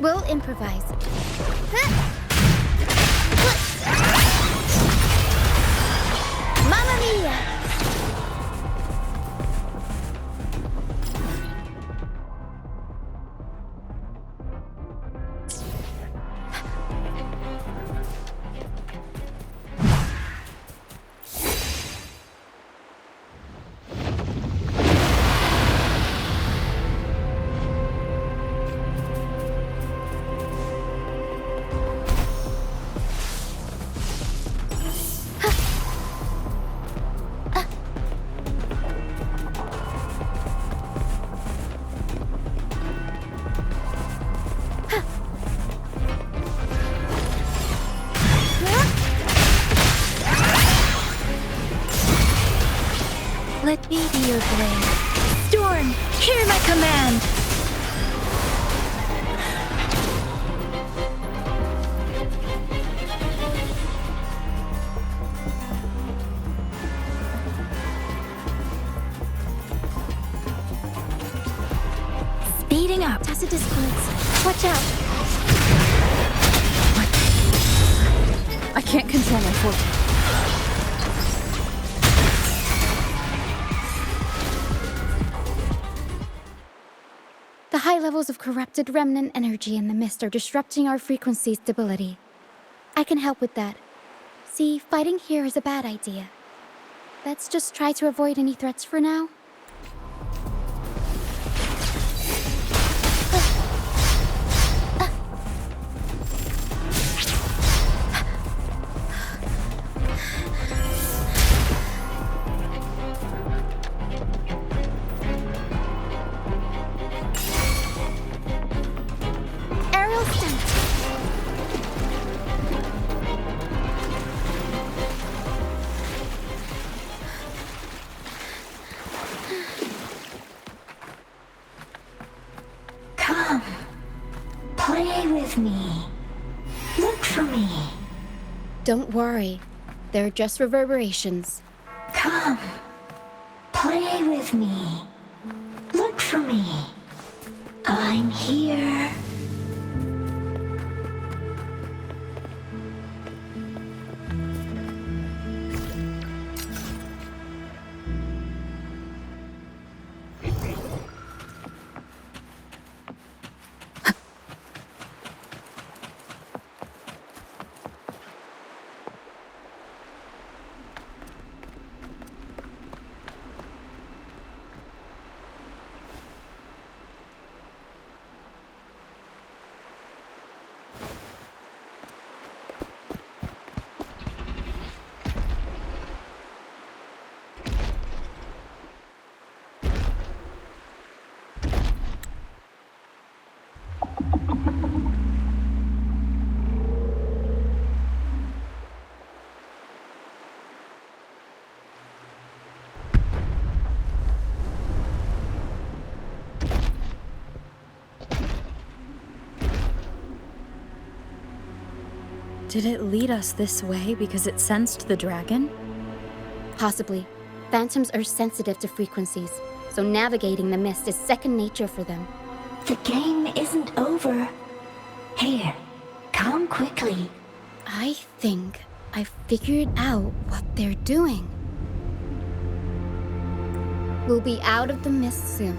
We'll improvise. Mamma mia! Let me be your blade. Storm, hear my command! Speeding up. Tacit discords. Watch out. I can't control my force. The high levels of corrupted remnant energy in the mist are disrupting our frequency stability. I can help with that. See, fighting here is a bad idea. Let's just try to avoid any threats for now. Aerial stunt. Come, play with me. Look for me. Don't worry. They're just reverberations. Come, play with me. Look for me. I'm here. Did it lead us this way because it sensed the dragon? Possibly. Phantoms are sensitive to frequencies, so navigating the mist is second nature for them. The game isn't over. Here, come quickly. I think I figured out what they're doing. We'll be out of the mist soon.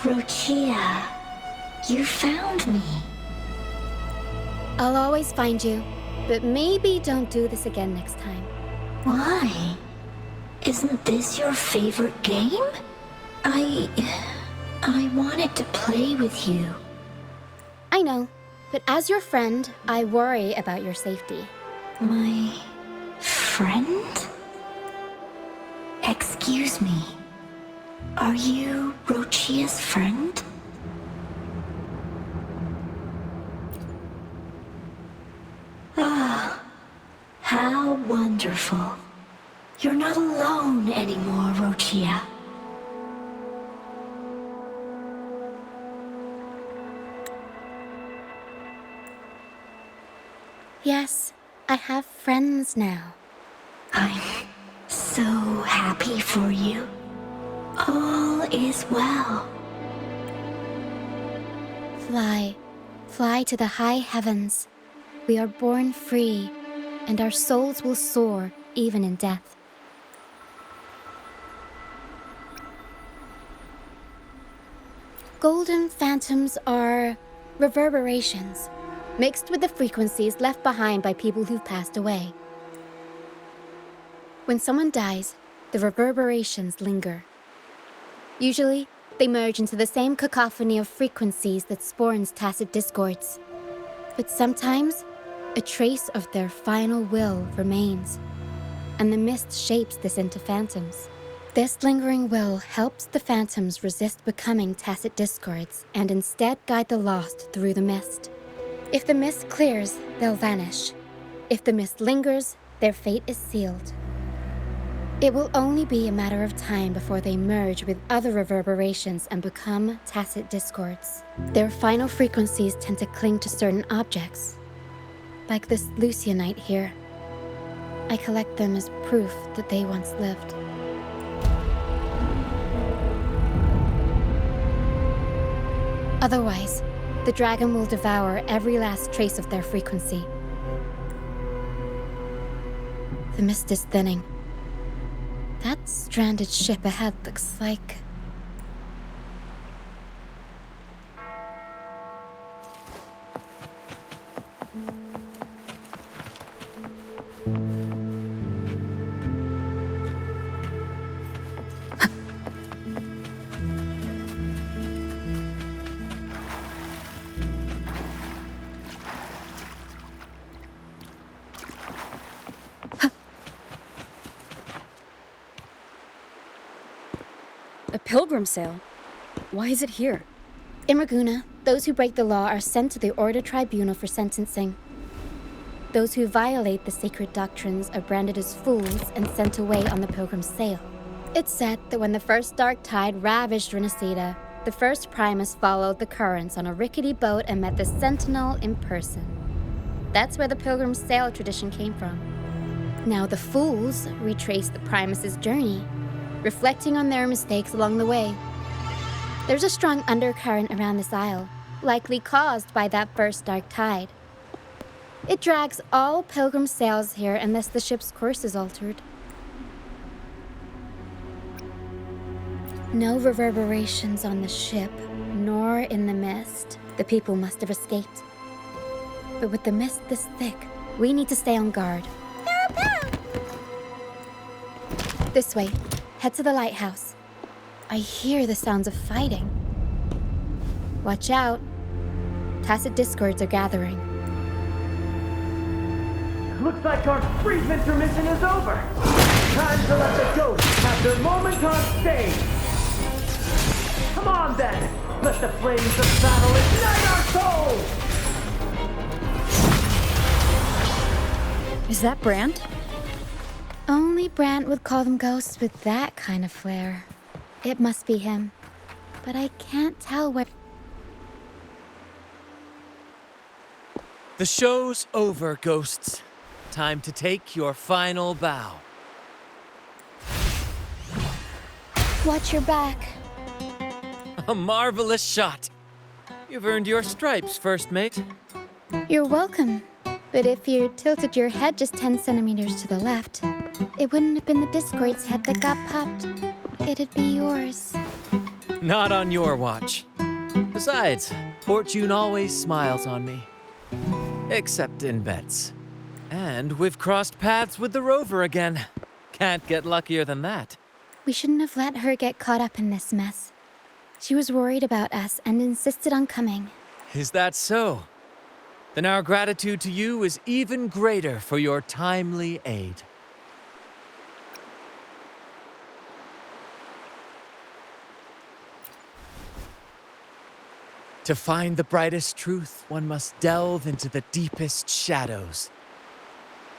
Rochia, you found me. I'll always find you, But maybe don't do this again next time. Why? Isn't this your favorite game? I wanted to play with you. I know, but as your friend, I worry about your safety. My friend? Excuse me. Are you Rochia's friend? Ah, how wonderful. You're not alone anymore, Rochia. Yes, I have friends now. I'm so happy for you. All is well. Fly, fly to the high heavens. We are born free, and our souls will soar even in death. Golden phantoms are reverberations, mixed with the frequencies left behind by people who've passed away. When someone dies, the reverberations linger. Usually, they merge into the same cacophony of frequencies that spawns tacit discords. But sometimes, a trace of their final will remains, and the mist shapes this into phantoms. This lingering will helps the phantoms resist becoming tacit discords and instead guide the lost through the mist. If the mist clears, they'll vanish. If the mist lingers, their fate is sealed. It will only be a matter of time before they merge with other reverberations and become tacit discords. Their final frequencies tend to cling to certain objects, like this Lucianite here. I collect them as proof that they once lived. Otherwise, the dragon will devour every last trace of their frequency. The mist is thinning. That stranded ship ahead looks like... A pilgrim sale? Why is it here? In Raguna, those who break the law are sent to the Order Tribunal for sentencing. Those who violate the sacred doctrines are branded as fools and sent away on the pilgrim's sail. It's said that when the first dark tide ravaged Rinascita, the first Primus followed the currents on a rickety boat and met the Sentinel in person. That's where the pilgrim's sail tradition came from. Now the fools retrace the Primus's journey, reflecting on their mistakes along the way. There's a strong undercurrent around this isle, likely caused by that first dark tide. It drags all pilgrim sails here unless the ship's course is altered. No reverberations on the ship, nor in the mist. The people must have escaped. But with the mist this thick, we need to stay on guard. This way. Head to the lighthouse. I hear the sounds of fighting. Watch out. Tacit discords are gathering. Looks like our brief intermission is over. Time to let the ghosts have their moment on stage. Come on then. Let the flames of battle ignite our souls. Is that Brand? Only Brant would call them ghosts with that kind of flair. It must be him. But I can't tell where... The show's over, ghosts. Time to take your final bow. Watch your back. A marvelous shot. You've earned your stripes, first mate. You're welcome. But if you tilted your head just 10 centimeters to the left, it wouldn't have been the Discord's head that got popped. It'd be yours. Not on your watch. Besides, fortune always smiles on me. Except in bets. And we've crossed paths with the rover again. Can't get luckier than that. We shouldn't have let her get caught up in this mess. She was worried about us and insisted on coming. Is that so? Then our gratitude to you is even greater for your timely aid. To find the brightest truth, one must delve into the deepest shadows.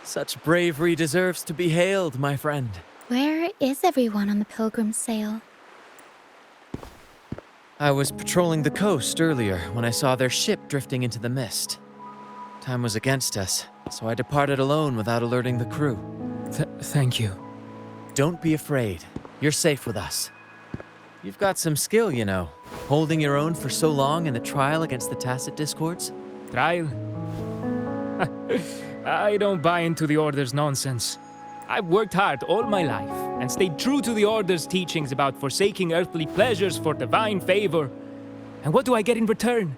Such bravery deserves to be hailed, my friend. Where is everyone on the pilgrim sail? I was patrolling the coast earlier when I saw their ship drifting into the mist. Time was against us, so I departed alone without alerting the crew. Thank you. Don't be afraid. You're safe with us. You've got some skill, you know, holding your own for so long in the trial against the Tacit Discords. Trial? I don't buy into the Order's nonsense. I've worked hard all my life and stayed true to the Order's teachings about forsaking earthly pleasures for divine favor. And what do I get in return?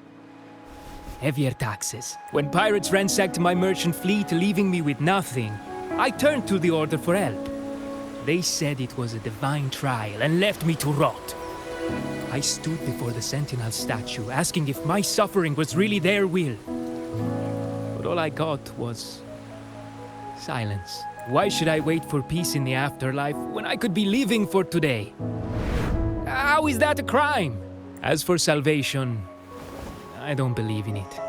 Heavier taxes. When pirates ransacked my merchant fleet, leaving me with nothing, I turned to the Order for help. They said it was a divine trial and left me to rot. I stood before the Sentinel statue, asking if my suffering was really their will. But all I got was silence. Why should I wait for peace in the afterlife when I could be living for today? How is that a crime? As for salvation, I don't believe in it.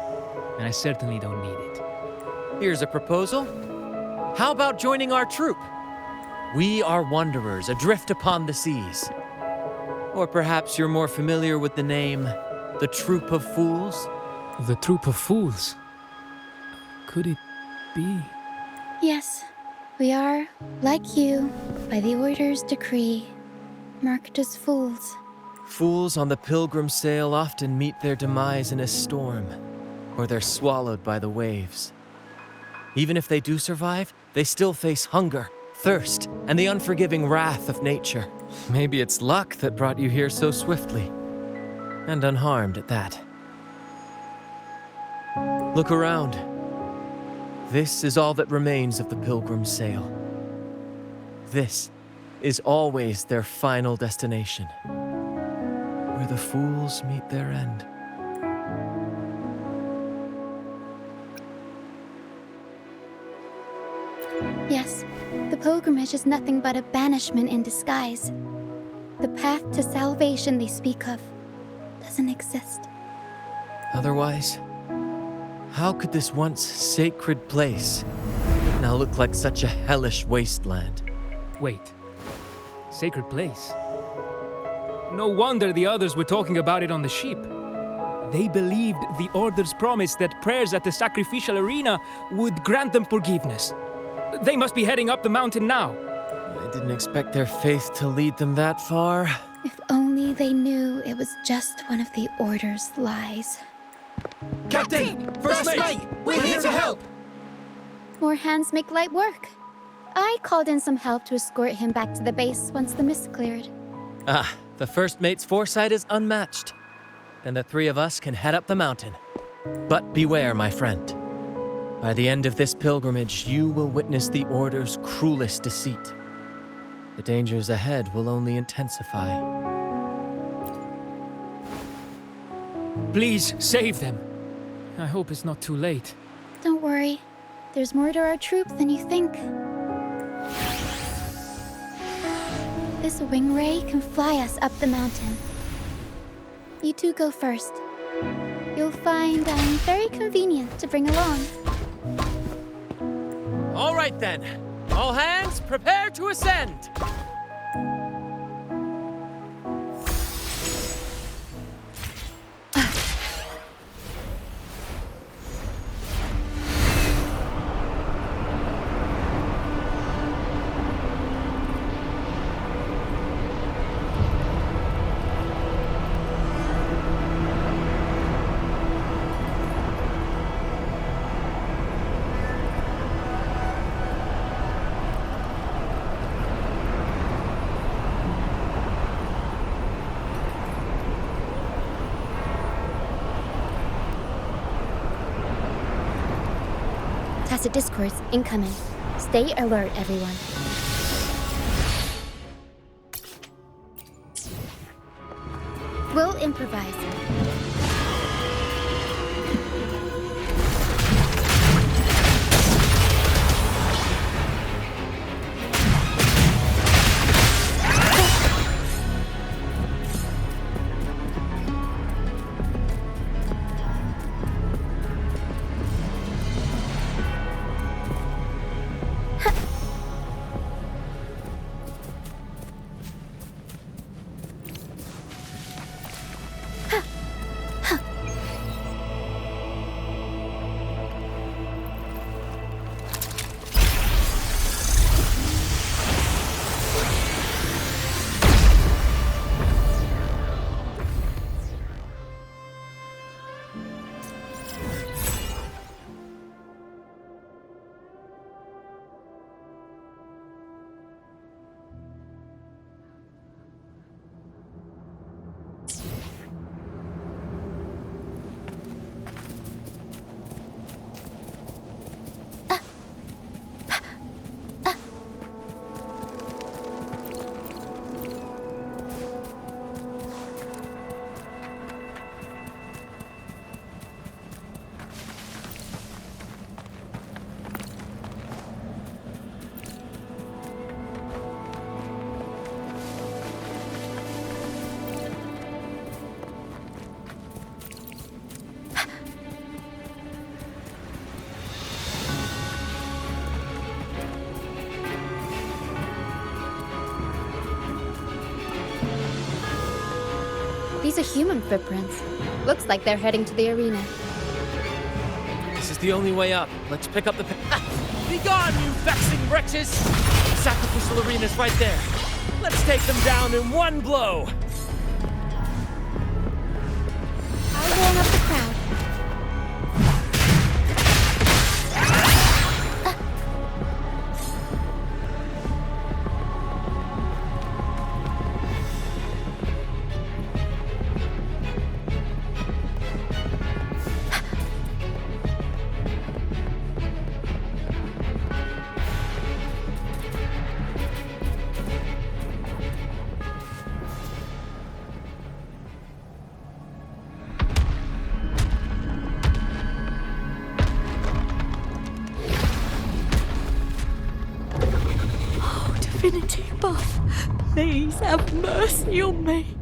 And I certainly don't need it. Here's a proposal. How about joining our troop? We are wanderers adrift upon the seas. Or perhaps you're more familiar with the name, the Troop of Fools? The Troop of Fools? Could it be? Yes, we are, like you, by the Order's decree, marked as fools. Fools on the pilgrim sail often meet their demise in a storm, or they're swallowed by the waves. Even if they do survive, they still face hunger, thirst, and the unforgiving wrath of nature. Maybe it's luck that brought you here so swiftly, and unharmed at that. Look around. This is all that remains of the pilgrim sail. This is always their final destination, where the fools meet their end. Yes, the pilgrimage is nothing but a banishment in disguise. The path to salvation they speak of doesn't exist. Otherwise, how could this once sacred place now look like such a hellish wasteland? Wait. Sacred place? No wonder the others were talking about it on the ship. They believed the Order's promise that prayers at the sacrificial arena would grant them forgiveness. They must be heading up the mountain now. I didn't expect their faith to lead them that far. If only they knew it was just one of the Order's lies. Captain! First mate! We're here to help! More hands make light work. I called in some help to escort him back to the base once the mist cleared. Ah, the first mate's foresight is unmatched. Then the three of us can head up the mountain. But beware, my friend. By the end of this pilgrimage, you will witness the Order's cruelest deceit. The dangers ahead will only intensify. Please, save them. I hope it's not too late. Don't worry. There's more to our troop than you think. This wing ray can fly us up the mountain. You two go first. You'll find I'm very convenient to bring along. All right then. All hands, prepare to ascend. tacit discourse incoming. Stay alert, everyone. We'll improvise. These are human footprints. Looks like they're heading to the arena. This is the only way up. Let's pick up the Be gone, you vexing wretches! The sacrificial arena's right there. Let's take them down in one blow! I'll warm up the crowd. Divinity above, please have mercy on me.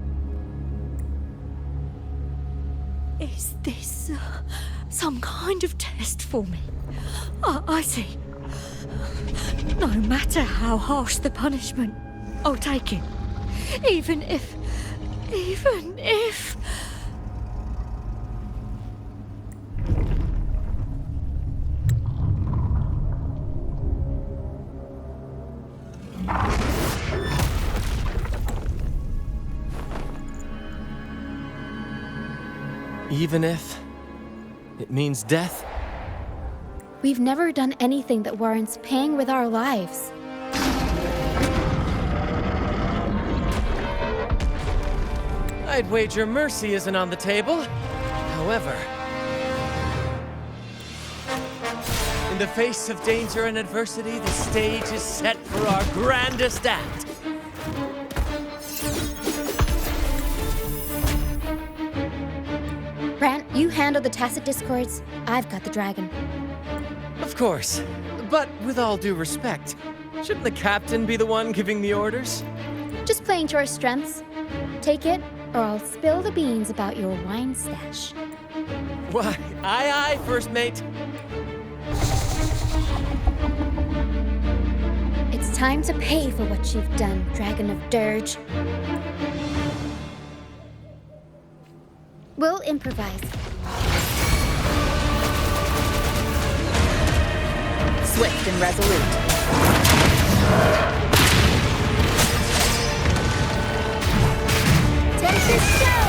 Is this some kind of test for me? I see. No matter how harsh the punishment, I'll take it. Even if... Even if it means death? We've never done anything that warrants paying with our lives. I'd wager mercy isn't on the table. However, in the face of danger and adversity, the stage is set for our grandest act. Brant, you handle the tacit discords. I've got the dragon. Of course, but with all due respect, shouldn't the captain be the one giving the orders? Just playing to our strengths. Take it, or I'll spill the beans about your wine stash. Why, aye, first mate. It's time to pay for what you've done, Dragon of Dirge. We'll improvise. Swift and resolute. Tempest show!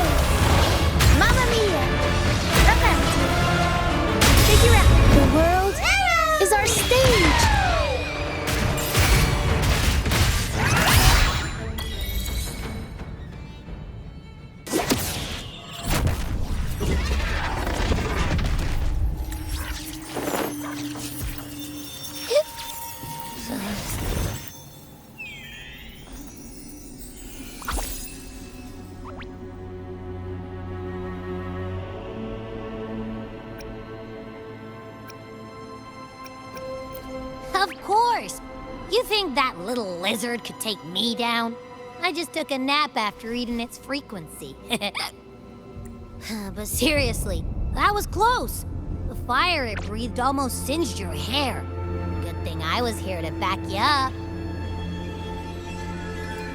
Mamma mia! Around. Figure out the world is our stage! Of course! You think that little lizard could take me down? I just took a nap after eating its frequency. But seriously, that was close. The fire it breathed almost singed your hair. Good thing I was here to back you up.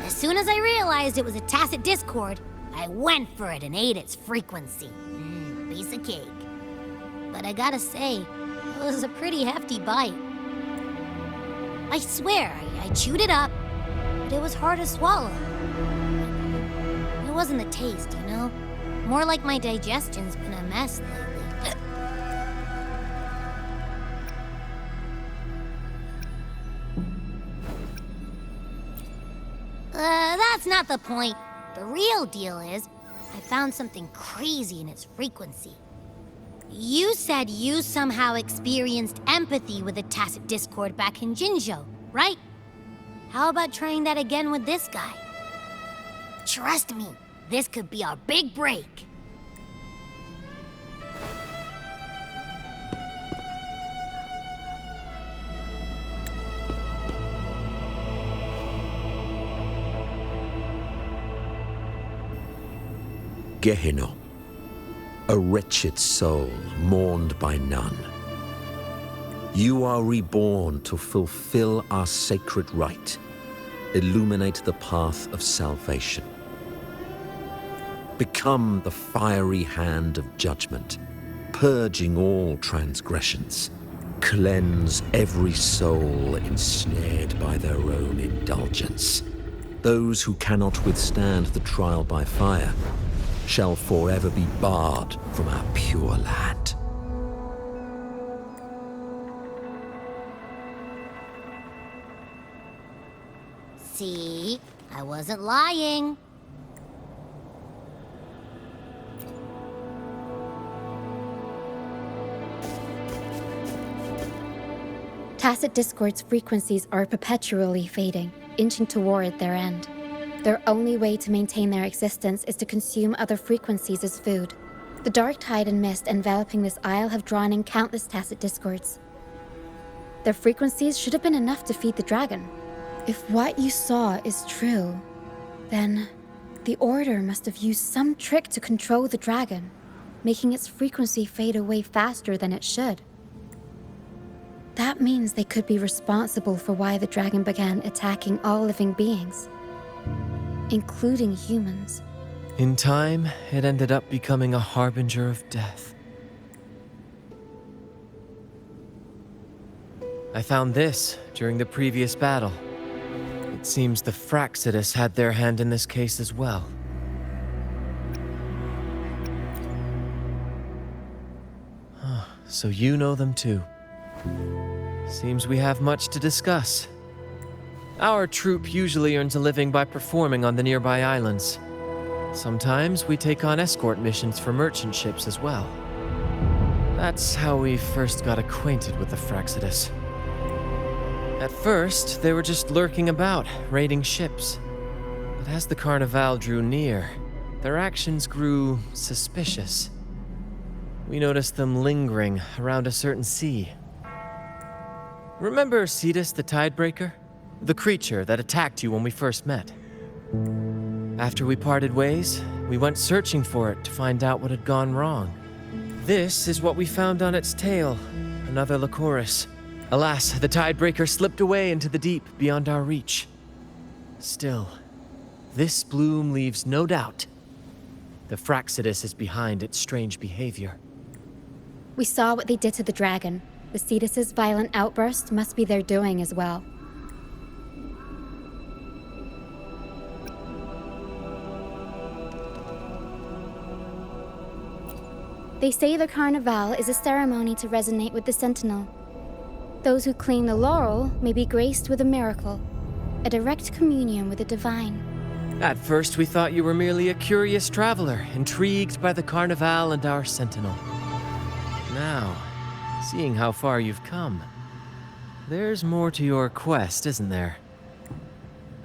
As soon as I realized it was a tacit discord, I went for it and ate its frequency. Piece of cake. But I gotta say, it was a pretty hefty bite. I swear, I chewed it up, but it was hard to swallow. It wasn't the taste, you know? More like my digestion's been a mess lately. That's not the point. The real deal is, I found something crazy in its frequency. You said you somehow experienced empathy with the tacit discord back in Jinzhou, right? How about trying that again with this guy? Trust me, this could be our big break. Gehenna, a wretched soul mourned by none. You are reborn to fulfill our sacred rite, illuminate the path of salvation. Become the fiery hand of judgment, purging all transgressions. Cleanse every soul ensnared by their own indulgence. Those who cannot withstand the trial by fire shall forever be barred from our pure land. See? I wasn't lying. Tacit discord's frequencies are perpetually fading, inching toward their end. Their only way to maintain their existence is to consume other frequencies as food. The dark tide and mist enveloping this isle have drawn in countless tacit discords. Their frequencies should have been enough to feed the dragon. If what you saw is true, then the Order must have used some trick to control the dragon, making its frequency fade away faster than it should. That means they could be responsible for why the dragon began attacking all living beings, including humans. In time, it ended up becoming a harbinger of death. I found this during the previous battle. It seems the Fraxidus had their hand in this case as well. So you know them too. Seems we have much to discuss. Our troop usually earns a living by performing on the nearby islands. Sometimes we take on escort missions for merchant ships as well. That's how we first got acquainted with the Fraxidus. At first, they were just lurking about, raiding ships. But as the Carnival drew near, their actions grew suspicious. We noticed them lingering around a certain sea. Remember Cetus the Tidebreaker? The creature that attacked you when we first met. After we parted ways, we went searching for it to find out what had gone wrong. This is what we found on its tail, another Lycoris. Alas, the Tidebreaker slipped away into the deep beyond our reach. Still, this bloom leaves no doubt. The Fraxidus is behind its strange behavior. We saw what they did to the dragon. The Cetus's violent outburst must be their doing as well. They say the Carnival is a ceremony to resonate with the Sentinel. Those who claim the laurel may be graced with a miracle, a direct communion with the divine. At first, we thought you were merely a curious traveler, intrigued by the Carnival and our Sentinel. Now, seeing how far you've come, there's more to your quest, isn't there?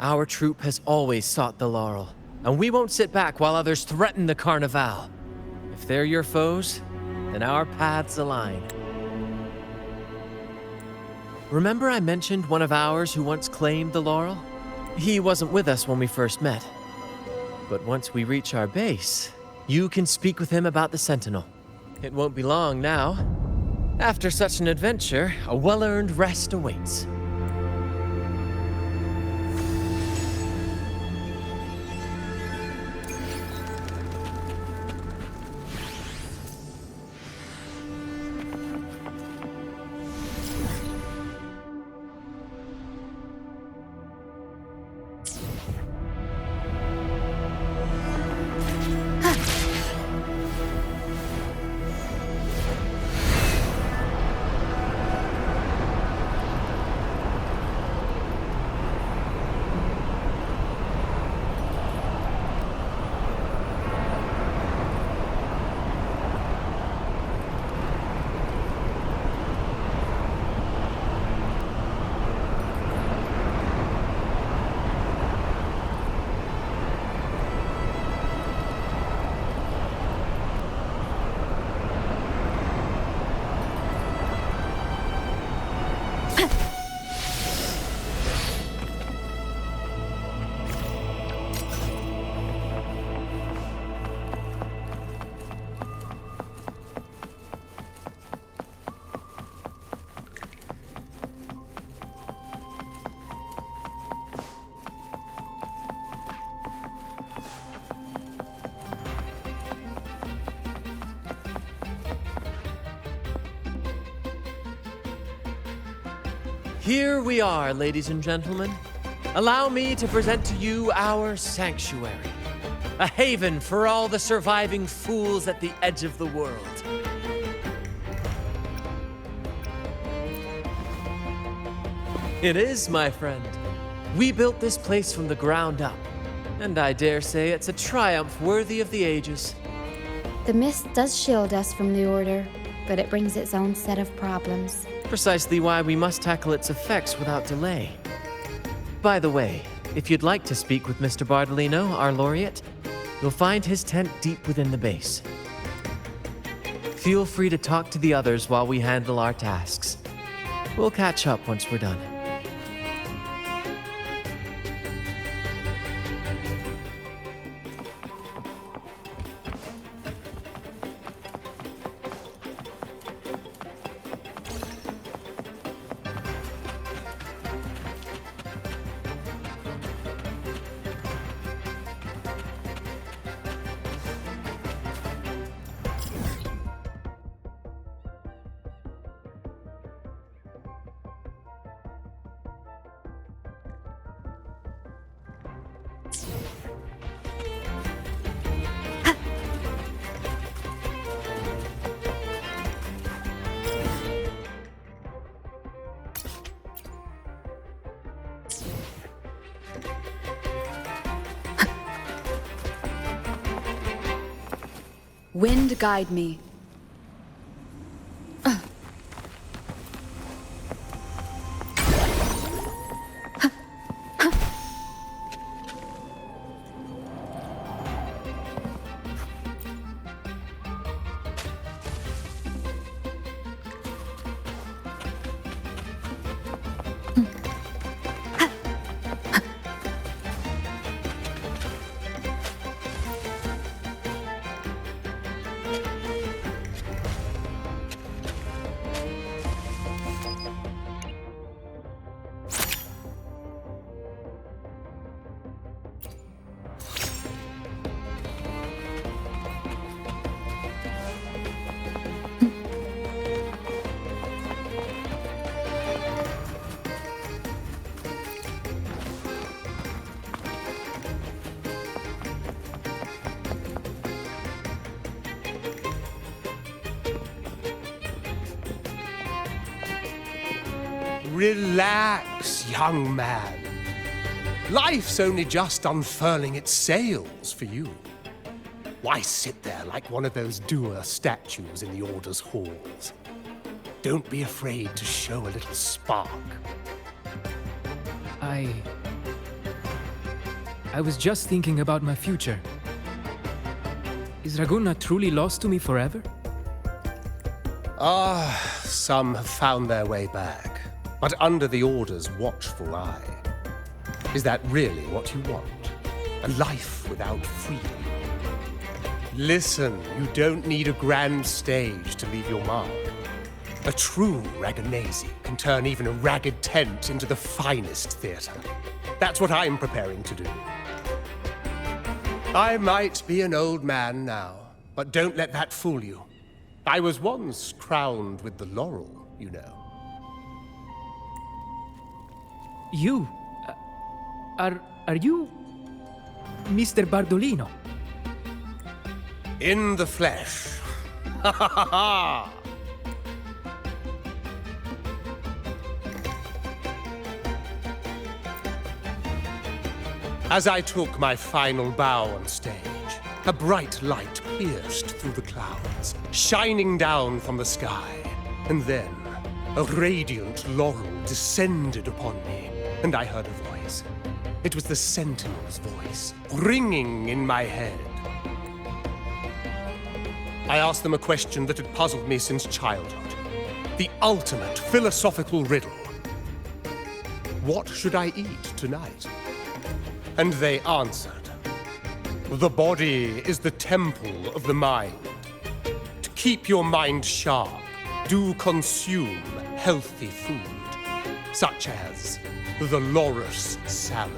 Our troop has always sought the laurel, and we won't sit back while others threaten the Carnival. If they're your foes, then our paths align. remember I mentioned one of ours who once claimed the laurel? He wasn't with us when we first met. But once we reach our base, you can speak with him about the Sentinel. It won't be long now. After such an adventure, a well-earned rest awaits. Here we are, ladies and gentlemen. Allow me to present to you our sanctuary. A haven for all the surviving fools at the edge of the world. It is, my friend. We built this place from the ground up. And I dare say it's a triumph worthy of the ages. The mist does shield us from the Order, but it brings its own set of problems. Precisely why we must tackle its effects without delay. By the way, if you'd like to speak with Mr. Bardolino, our laureate, you'll find his tent deep within the base. Feel free to talk to the others while we handle our tasks. We'll catch up once we're done. Wind guide me. Relax, young man. Life's only just unfurling its sails for you. Why sit there like one of those dour statues in the Order's halls? Don't be afraid to show a little spark. I was just thinking about my future. Is Raguna truly lost to me forever? Some have found their way back. but under the Order's watchful eye. Is that really what you want? A life without freedom? Listen, you don't need a grand stage to leave your mark. A true Raganese can turn even a ragged tent into the finest theater. That's what I'm preparing to do. I might be an old man now, but don't let that fool you. I was once crowned with the laurel, you know. You? Are you Mr. Bardolino? In the flesh. Ha ha ha ha! As I took my final bow on stage, a bright light pierced through the clouds, shining down from the sky. And then, a radiant laurel descended upon me, and I heard a voice. It was the Sentinel's voice, ringing in my head. I asked them a question that had puzzled me since childhood. The ultimate philosophical riddle. What should I eat tonight? And they answered. The body is the temple of the mind. To keep your mind sharp, do consume healthy food, such as the Loris salad.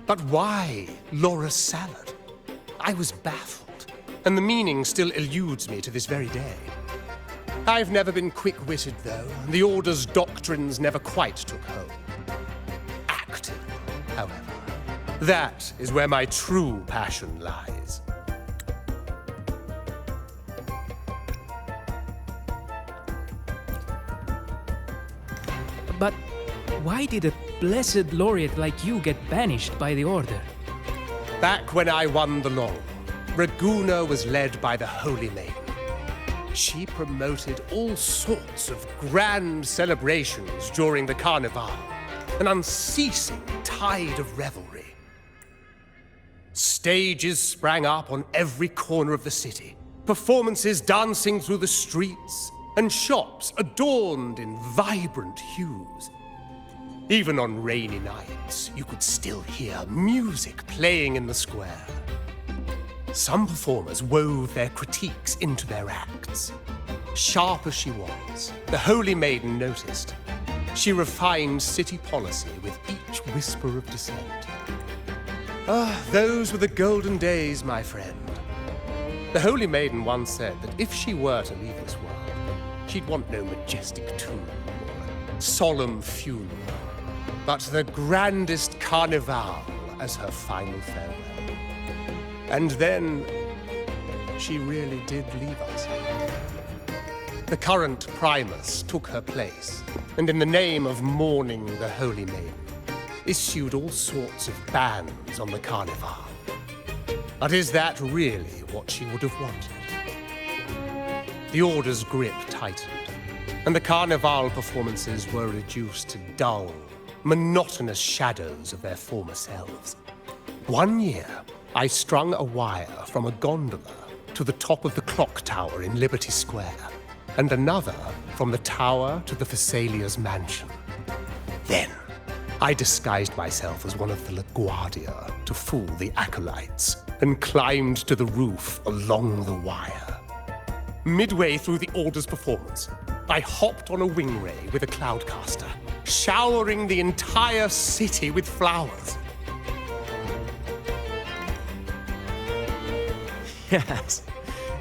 But why Loris salad? I was baffled, and the meaning still eludes me to this very day. I've never been quick-witted, though, and the Order's doctrines never quite took hold. Acting, however, that is where my true passion lies. But why did a blessed laureate like you get banished by the Order? Back when I won the laurel, Raguna was led by the Holy Maiden. She promoted all sorts of grand celebrations during the Carnival, an unceasing tide of revelry. Stages sprang up on every corner of the city, performances dancing through the streets, and shops adorned in vibrant hues. Even on rainy nights, you could still hear music playing in the square. Some performers wove their critiques into their acts. Sharp as she was, the Holy Maiden noticed. She refined city policy with each whisper of dissent. Ah, those were the golden days, my friend. The Holy Maiden once said that if she were to leave this world, she'd want no majestic tomb or solemn funeral, but the grandest carnival as her final farewell. And then, she really did leave us. The current Primus took her place, and in the name of mourning the Holy Maiden, issued all sorts of bans on the Carnival. But is that really what she would have wanted? The Order's grip tightened, and the Carnival performances were reduced to dull, monotonous shadows of their former selves. One year, I strung a wire from a gondola to the top of the clock tower in Liberty Square, and another from the tower to the Thessalia's mansion. Then, I disguised myself as one of the LaGuardia to fool the acolytes, and climbed to the roof along the wire. Midway through the Order's performance, I hopped on a wing ray with a cloudcaster, showering the entire city with flowers. Yes,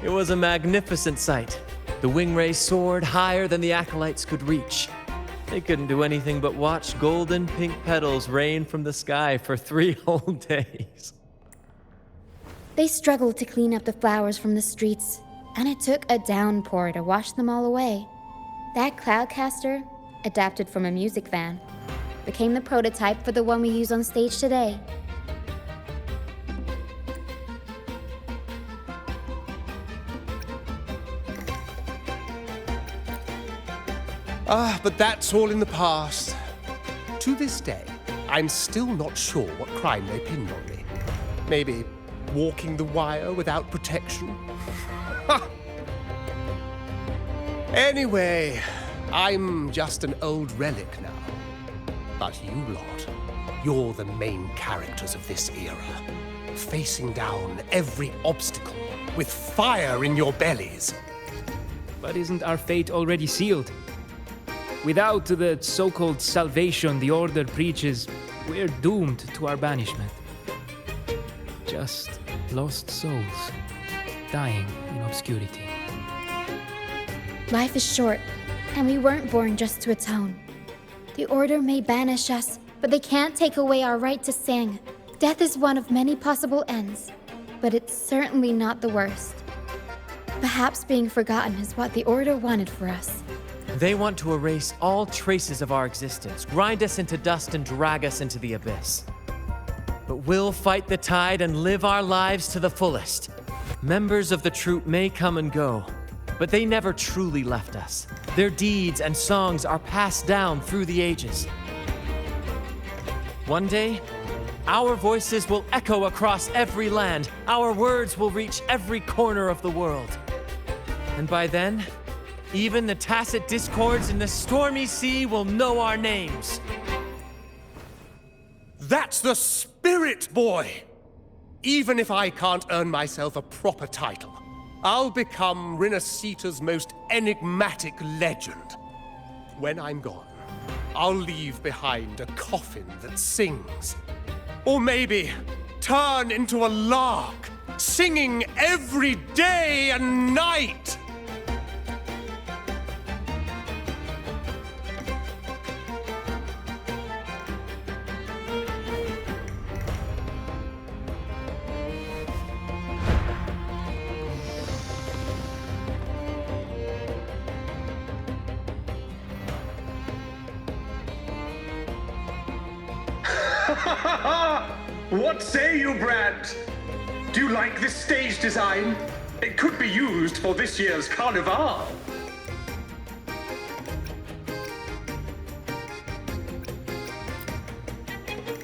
it was a magnificent sight. The wingray soared higher than the acolytes could reach. They couldn't do anything but watch golden pink petals rain from the sky for 3 whole days. They struggled to clean up the flowers from the streets, and it took a downpour to wash them all away. That cloudcaster, adapted from a music van, became the prototype for the one we use on stage today. Ah, but that's all in the past. To this day, I'm still not sure what crime they pinned on me. Maybe walking the wire without protection? Anyway, I'm just an old relic now. But you lot, you're the main characters of this era, facing down every obstacle with fire in your bellies. But isn't our fate already sealed? Without the so-called salvation the Order preaches, we're doomed to our banishment. Just lost souls, dying in obscurity. Life is short, and we weren't born just to atone. The Order may banish us, but they can't take away our right to sing. Death is one of many possible ends, but it's certainly not the worst. Perhaps being forgotten is what the Order wanted for us. They want to erase all traces of our existence, grind us into dust and drag us into the abyss. But we'll fight the tide and live our lives to the fullest. Members of the troupe may come and go, but they never truly left us. Their deeds and songs are passed down through the ages. One day, our voices will echo across every land. Our words will reach every corner of the world. And by then, even the tacit discords in the stormy sea will know our names. That's the spirit, boy! Even if I can't earn myself a proper title, I'll become Rinascita's most enigmatic legend. When I'm gone, I'll leave behind a coffin that sings. Or maybe turn into a lark, singing every day and night! What say you, Brad? Do you like this stage design? It could be used for this year's carnival.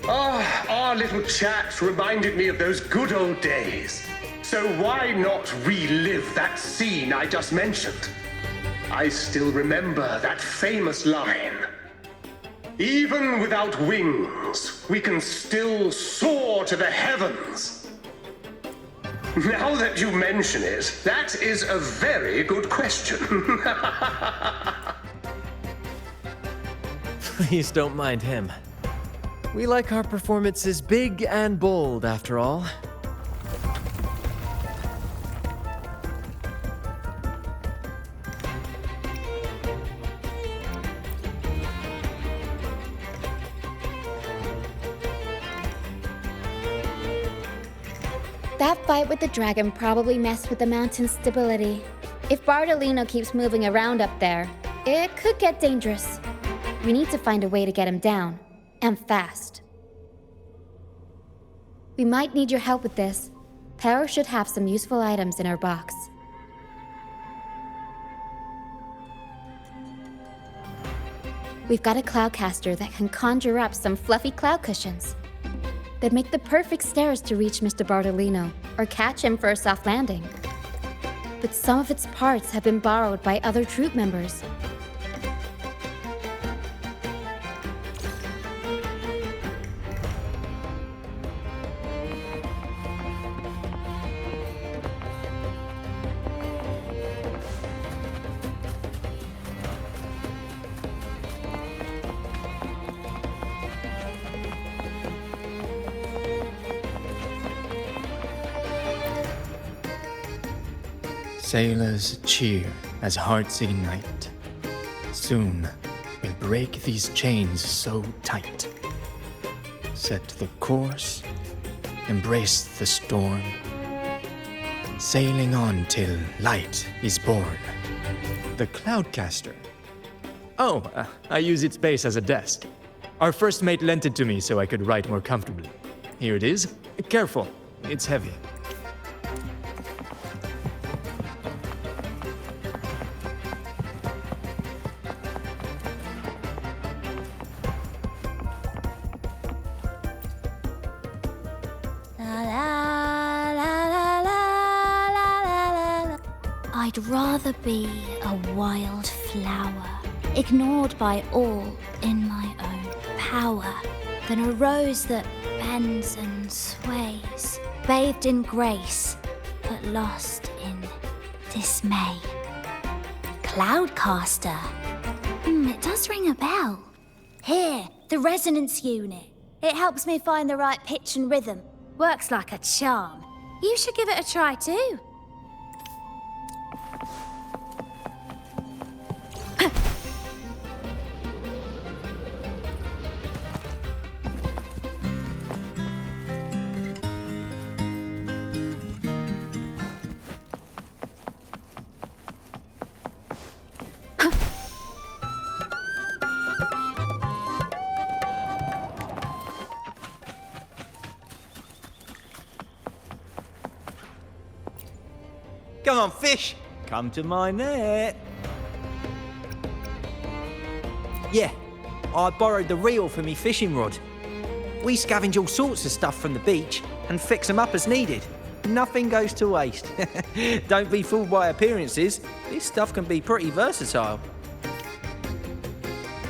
Our little chat reminded me of those good old days. So why not relive that scene I just mentioned? I still remember that famous line. Even without wings, we can still soar to the heavens. Now that you mention it, that is a very good question. Please don't mind him. We like our performances big and bold, after all. That fight with the dragon probably messed with the mountain's stability. If Bartolino keeps moving around up there, it could get dangerous. We need to find a way to get him down, and fast. We might need your help with this. Pero should have some useful items in her box. We've got a cloudcaster that can conjure up some fluffy cloud cushions. They'd make the perfect stairs to reach Mr. Bartolino, or catch him for a soft landing. But some of its parts have been borrowed by other troupe members. Sailors cheer as hearts ignite. Soon we'll break these chains so tight. Set the course, embrace the storm, sailing on till light is born. The Cloudcaster. Oh, I use its base as a desk. Our first mate lent it to me so I could write more comfortably. Here it is. Careful, it's heavy. I I'd rather be a wild flower, ignored by all in my own power, than a rose that bends and sways, bathed in grace, but lost in dismay. Cloudcaster. It does ring a bell. Here, the resonance unit. It helps me find the right pitch and rhythm. Works like a charm. You should give it a try too. Come on, fish! Come to my net. Yeah, I borrowed the reel for me fishing rod. We scavenge all sorts of stuff from the beach and fix them up as needed. Nothing goes to waste. Don't be fooled by appearances. This stuff can be pretty versatile.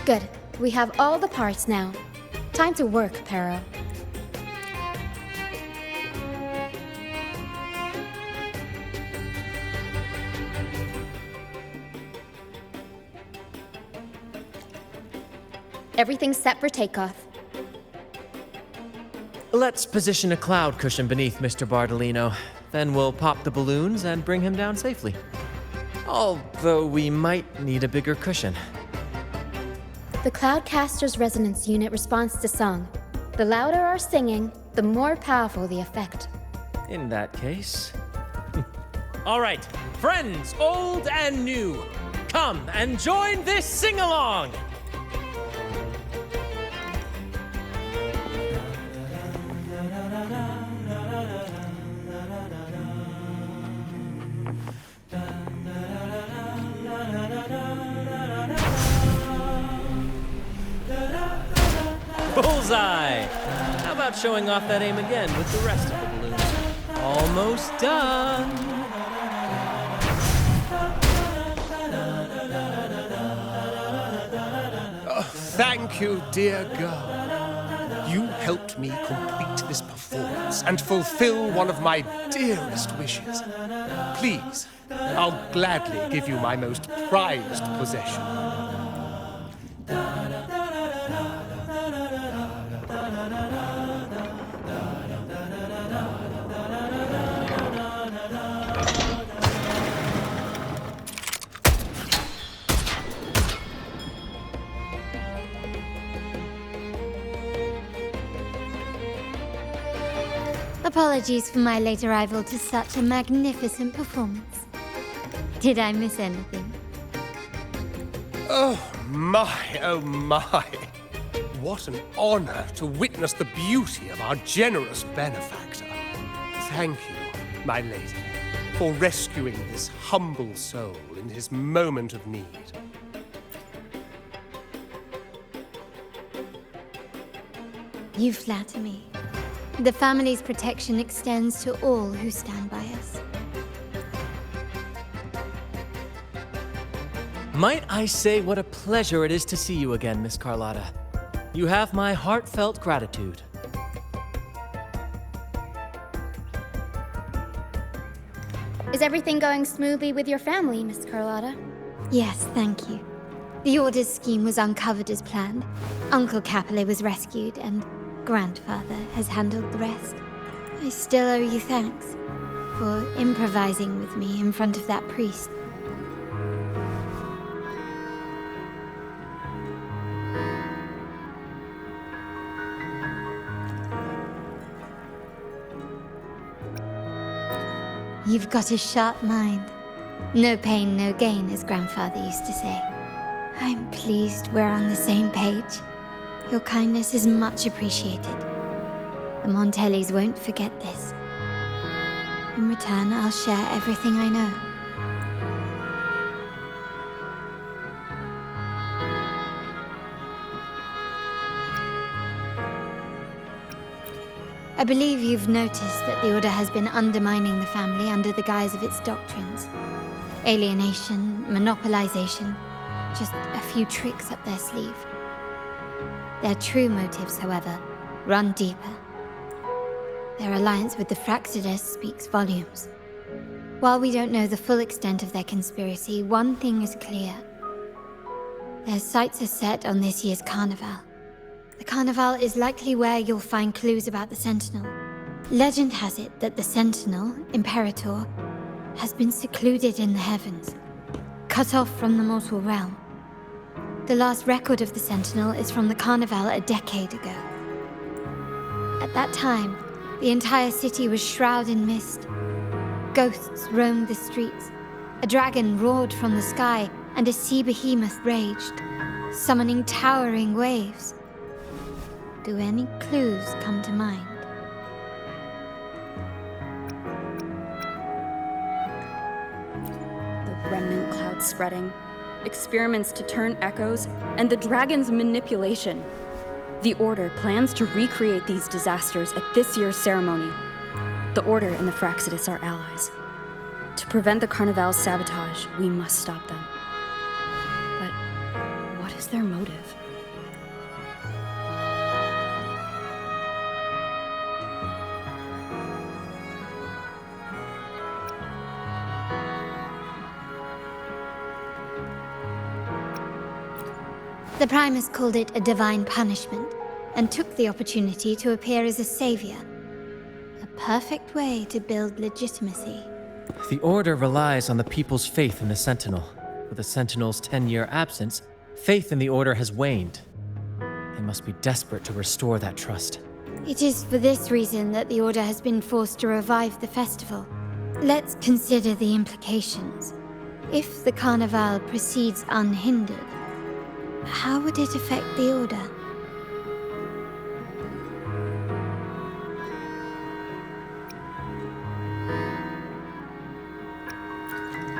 Good. We have all the parts now. Time to work, Pero. Everything's set for takeoff. Let's position a cloud cushion beneath Mr. Bardolino. Then we'll pop the balloons and bring him down safely. Although we might need a bigger cushion. The Cloudcaster's resonance unit responds to song. The louder our singing, the more powerful the effect. In that case... All right, friends, old and new, come and join this sing-along! Bullseye! How about showing off that aim again with the rest of the balloons? Almost done! Thank you, dear girl. You helped me complete this performance and fulfill one of my dearest wishes. Please, I'll gladly give you my most prized possession. Apologies for my late arrival to such a magnificent performance. Did I miss anything? Oh my, oh my. What an honor to witness the beauty of our generous benefactor. Thank you, my lady, for rescuing this humble soul in his moment of need. You flatter me. The family's protection extends to all who stand by us. Might I say what a pleasure it is to see you again, Miss Carlotta. You have my heartfelt gratitude. Is everything going smoothly with your family, Miss Carlotta? Yes, thank you. The Order's scheme was uncovered as planned. Uncle Capilet was rescued, and Grandfather has handled the rest. I still owe you thanks for improvising with me in front of that priest. You've got a sharp mind. No pain, no gain, as Grandfather used to say. I'm pleased we're on the same page. Your kindness is much appreciated. The Montellis won't forget this. In return, I'll share everything I know. I believe you've noticed that the Order has been undermining the family under the guise of its doctrines. Alienation, monopolization, just a few tricks up their sleeve. Their true motives, however, run deeper. Their alliance with the Fraxidus speaks volumes. While we don't know the full extent of their conspiracy, one thing is clear. Their sights are set on this year's carnival. The carnival is likely where you'll find clues about the Sentinel. Legend has it that the Sentinel, Imperator, has been secluded in the heavens, cut off from the mortal realm. The last record of the Sentinel is from the carnival a decade ago. At that time, the entire city was shrouded in mist. Ghosts roamed the streets. A dragon roared from the sky, and a sea behemoth raged, summoning towering waves. Do any clues come to mind? The remnant cloud spreading, experiments to turn echoes, and the dragon's manipulation. The Order plans to recreate these disasters at this year's ceremony. The Order and the Fraxidus are allies. To prevent the Carnival's sabotage, we must stop them. But what is their motive? The Primus called it a divine punishment, and took the opportunity to appear as a savior. A perfect way to build legitimacy. The Order relies on the people's faith in the Sentinel. With the Sentinel's 10-year absence, faith in the Order has waned. They must be desperate to restore that trust. It is for this reason that the Order has been forced to revive the festival. Let's consider the implications. If the Carnival proceeds unhindered, how would it affect the Order?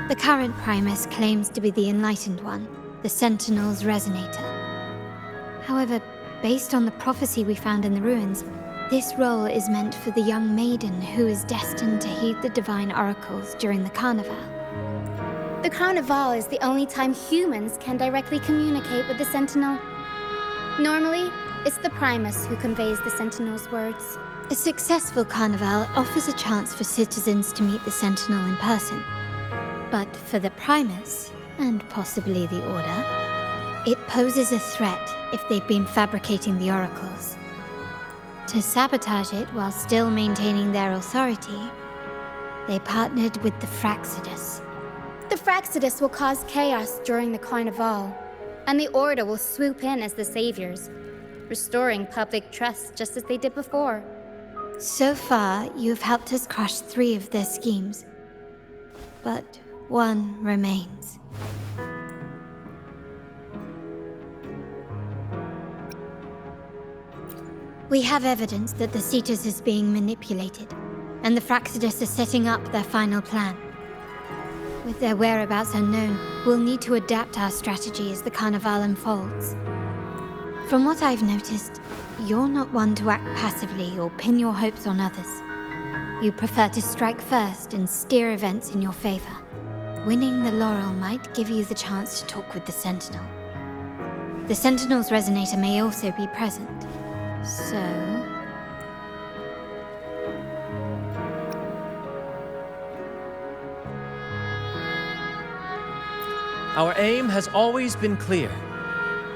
The current Primus claims to be the Enlightened One, the Sentinel's Resonator. However, based on the prophecy we found in the ruins, this role is meant for the young maiden who is destined to heed the divine oracles during the Carnival. The Carnival is the only time humans can directly communicate with the Sentinel. Normally, it's the Primus who conveys the Sentinel's words. A successful Carnival offers a chance for citizens to meet the Sentinel in person. But for the Primus, and possibly the Order, it poses a threat if they've been fabricating the oracles. To sabotage it while still maintaining their authority, they partnered with the Fraxidus. The Fraxidus will cause chaos during the Carnival, and the Order will swoop in as the saviors, restoring public trust just as they did before. So far, you've helped us crush 3 of their schemes. But one remains. We have evidence that the Cetus is being manipulated, and the Fraxidus are setting up their final plan. With their whereabouts unknown, we'll need to adapt our strategy as the Carnival unfolds. From what I've noticed, you're not one to act passively or pin your hopes on others. You prefer to strike first and steer events in your favor. Winning the laurel might give you the chance to talk with the Sentinel. The Sentinel's Resonator may also be present. So... Our aim has always been clear: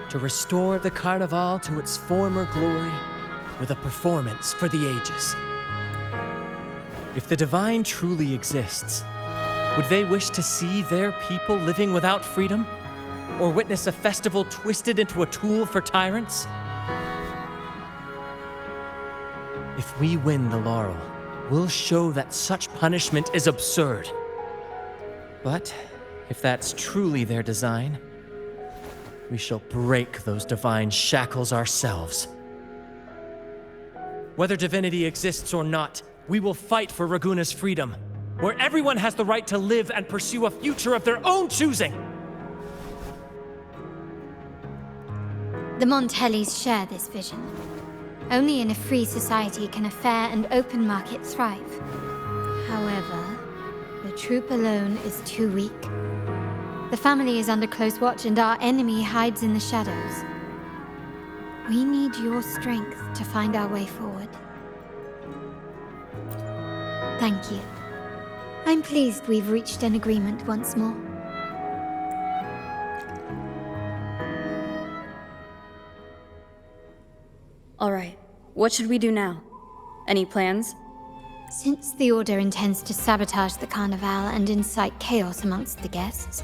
to restore the Carnival to its former glory with a performance for the ages. If the Divine truly exists, would they wish to see their people living without freedom? Or witness a festival twisted into a tool for tyrants? If we win the laurel, we'll show that such punishment is absurd. But if that's truly their design, we shall break those divine shackles ourselves. Whether divinity exists or not, we will fight for Raguna's freedom, where everyone has the right to live and pursue a future of their own choosing. The Montellis share this vision. Only in a free society can a fair and open market thrive. However, The troop alone is too weak. The family is under close watch and our enemy hides in the shadows. We need your strength to find our way forward. Thank you. I'm pleased we've reached an agreement once more. All right, what should we do now? Any plans? Since the Order intends to sabotage the Carnival and incite chaos amongst the guests,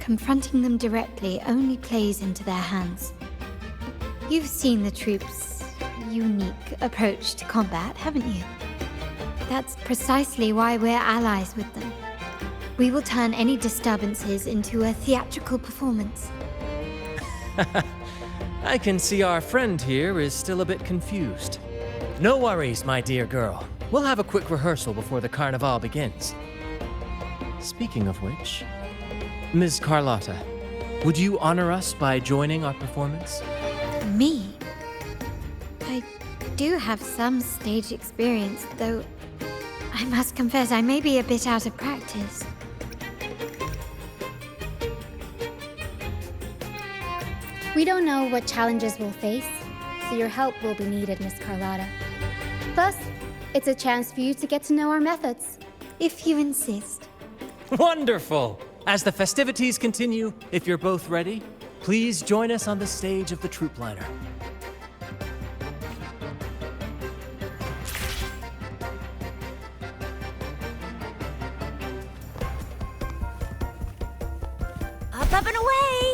confronting them directly only plays into their hands. You've seen the troops' unique approach to combat, haven't you? That's precisely why we're allies with them. We will turn any disturbances into a theatrical performance. I can see our friend here is still a bit confused. No worries, my dear girl. We'll have a quick rehearsal before the Carnival begins. Speaking of which, Ms. Carlotta, would you honor us by joining our performance? Me? I do have some stage experience, though I must confess I may be a bit out of practice. We don't know what challenges we'll face, so your help will be needed, Miss Carlotta. Plus, it's a chance for you to get to know our methods. If you insist. Wonderful! As the festivities continue, if you're both ready, please join us on the stage of the troop liner. Up and away!